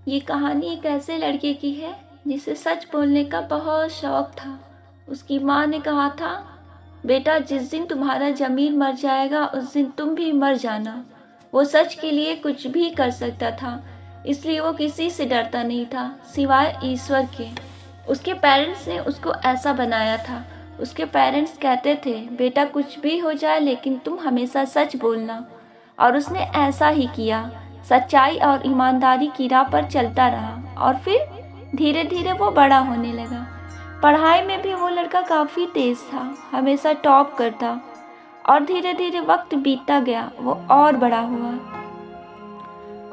ये कहानी एक ऐसे लड़के की है जिसे सच बोलने का बहुत शौक था। उसकी माँ ने कहा था, बेटा जिस दिन तुम्हारा ज़मीर मर जाएगा उस दिन तुम भी मर जाना। वो सच के लिए कुछ भी कर सकता था, इसलिए वो किसी से डरता नहीं था सिवाय ईश्वर के। उसके पेरेंट्स ने उसको ऐसा बनाया था। उसके पेरेंट्स कहते थे, बेटा कुछ भी हो जाए लेकिन तुम हमेशा सच बोलना। और उसने ऐसा ही किया। सच्चाई और ईमानदारी की राह पर चलता रहा और फिर धीरे धीरे वो बड़ा होने लगा। पढ़ाई में भी वो लड़का काफ़ी तेज़ था, हमेशा टॉप करता। और धीरे धीरे वक्त बीतता गया, वो और बड़ा हुआ।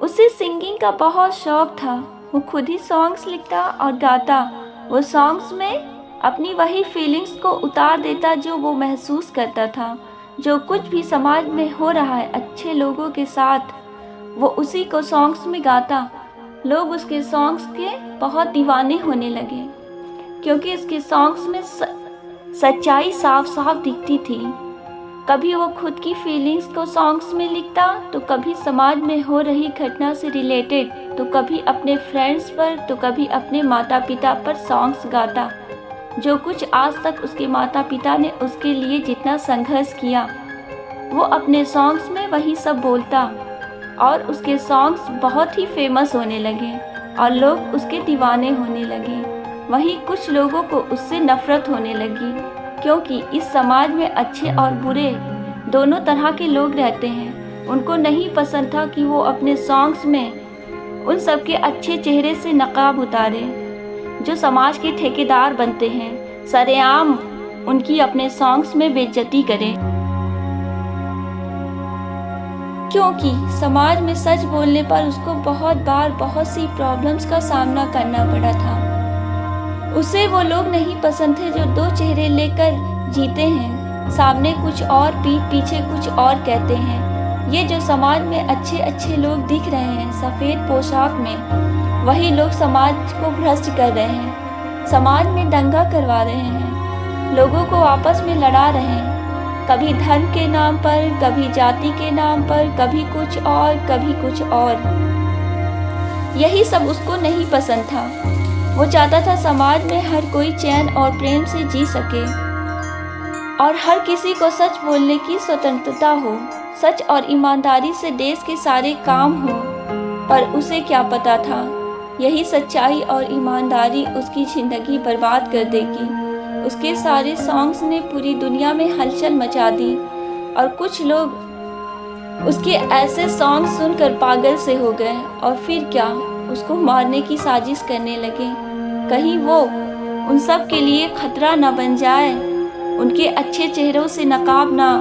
उसे सिंगिंग का बहुत शौक था। वो खुद ही सॉन्ग्स लिखता और गाता। वो सॉन्ग्स में अपनी वही फीलिंग्स को उतार देता जो वो महसूस करता था। जो कुछ भी समाज में हो रहा है अच्छे लोगों के साथ, वो उसी को सॉन्ग्स में गाता। लोग उसके सॉन्ग्स के बहुत दीवाने होने लगे क्योंकि इसके सॉन्ग्स में सच्चाई साफ साफ दिखती थी। कभी वो खुद की फीलिंग्स को सॉन्ग्स में लिखता, तो कभी समाज में हो रही घटना से रिलेटेड, तो कभी अपने फ्रेंड्स पर, तो कभी अपने माता पिता पर सॉन्ग्स गाता। जो कुछ आज तक उसके माता पिता ने उसके लिए जितना संघर्ष किया, वो अपने सॉन्ग्स में वही सब बोलता। और उसके सॉन्ग्स बहुत ही फेमस होने लगे और लोग उसके दीवाने होने लगे। वहीं कुछ लोगों को उससे नफरत होने लगी क्योंकि इस समाज में अच्छे और बुरे दोनों तरह के लोग रहते हैं। उनको नहीं पसंद था कि वो अपने सॉन्ग्स में उन सबके अच्छे चेहरे से नकाब उतारे जो समाज के ठेकेदार बनते हैं, सरेआम उनकी अपने सॉन्ग्स में बेइज्जती करे। क्योंकि समाज में सच बोलने पर उसको बहुत बार बहुत सी प्रॉब्लम्स का सामना करना पड़ा था। उसे वो लोग नहीं पसंद थे जो दो चेहरे लेकर जीते हैं, सामने कुछ और पीठ पीछे कुछ और कहते हैं। ये जो समाज में अच्छे अच्छे लोग दिख रहे हैं सफ़ेद पोशाक में, वही लोग समाज को भ्रष्ट कर रहे हैं, समाज में दंगा करवा रहे हैं, लोगों को आपस में लड़ा रहे हैं, कभी धर्म के नाम पर, कभी जाति के नाम पर, कभी कुछ और कभी कुछ और। यही सब उसको नहीं पसंद था। वो चाहता था समाज में हर कोई चैन और प्रेम से जी सके और हर किसी को सच बोलने की स्वतंत्रता हो, सच और ईमानदारी से देश के सारे काम हो। पर उसे क्या पता था, यही सच्चाई और ईमानदारी उसकी ज़िंदगी बर्बाद कर देगी। उसके सारे सॉन्ग्स ने पूरी दुनिया में हलचल मचा दी और कुछ लोग उसके ऐसे सॉन्ग सुनकर पागल से हो गए और फिर क्या, उसको मारने की साजिश करने लगे। कहीं वो उन सब के लिए खतरा न बन जाए, उनके अच्छे चेहरों से नकाब ना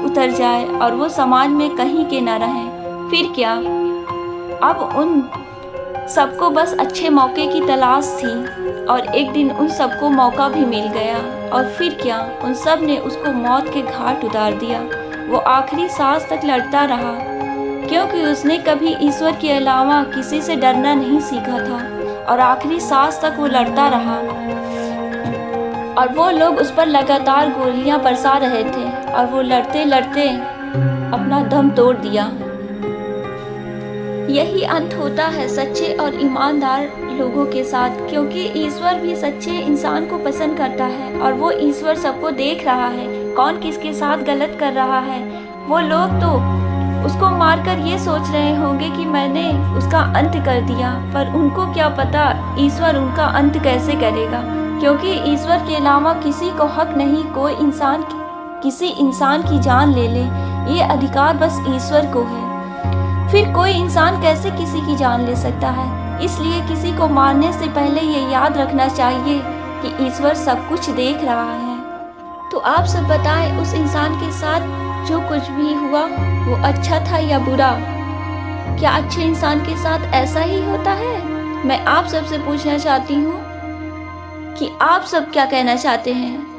उतर जाए और वो समाज में कहीं के ना रहें। फिर क्या, अब उन सबको बस अच्छे मौके की तलाश थी और एक दिन उन सबको मौका भी मिल गया। और फिर क्या, उन सब ने उसको मौत के घाट उतार दिया। वो आखिरी सांस तक लड़ता रहा क्योंकि उसने कभी ईश्वर के अलावा किसी से डरना नहीं सीखा था और आखिरी सांस तक वो लड़ता रहा। और वो लोग उस पर लगातार गोलियां बरसा रहे थे और वो लड़ते लड़ते अपना दम तोड़ दिया। यही अंत होता है सच्चे और ईमानदार लोगों के साथ, क्योंकि ईश्वर भी सच्चे इंसान को पसंद करता है और वो ईश्वर सबको देख रहा है कौन किसके साथ गलत कर रहा है। वो लोग तो उसको मारकर ये सोच रहे होंगे कि मैंने उसका अंत कर दिया, पर उनको क्या पता ईश्वर उनका अंत कैसे करेगा, क्योंकि ईश्वर के अलावा किसी को हक नहीं कोई इंसान किसी इंसान की जान ले ले। ये अधिकार बस ईश्वर को है। फिर कोई इंसान कैसे किसी की जान ले सकता है। इसलिए किसी को मारने से पहले ये याद रखना चाहिए कि ईश्वर सब कुछ देख रहा है। तो आप सब बताएं, उस इंसान के साथ जो कुछ भी हुआ वो अच्छा था या बुरा? क्या अच्छे इंसान के साथ ऐसा ही होता है? मैं आप सबसे पूछना चाहती हूँ कि आप सब क्या कहना चाहते हैं।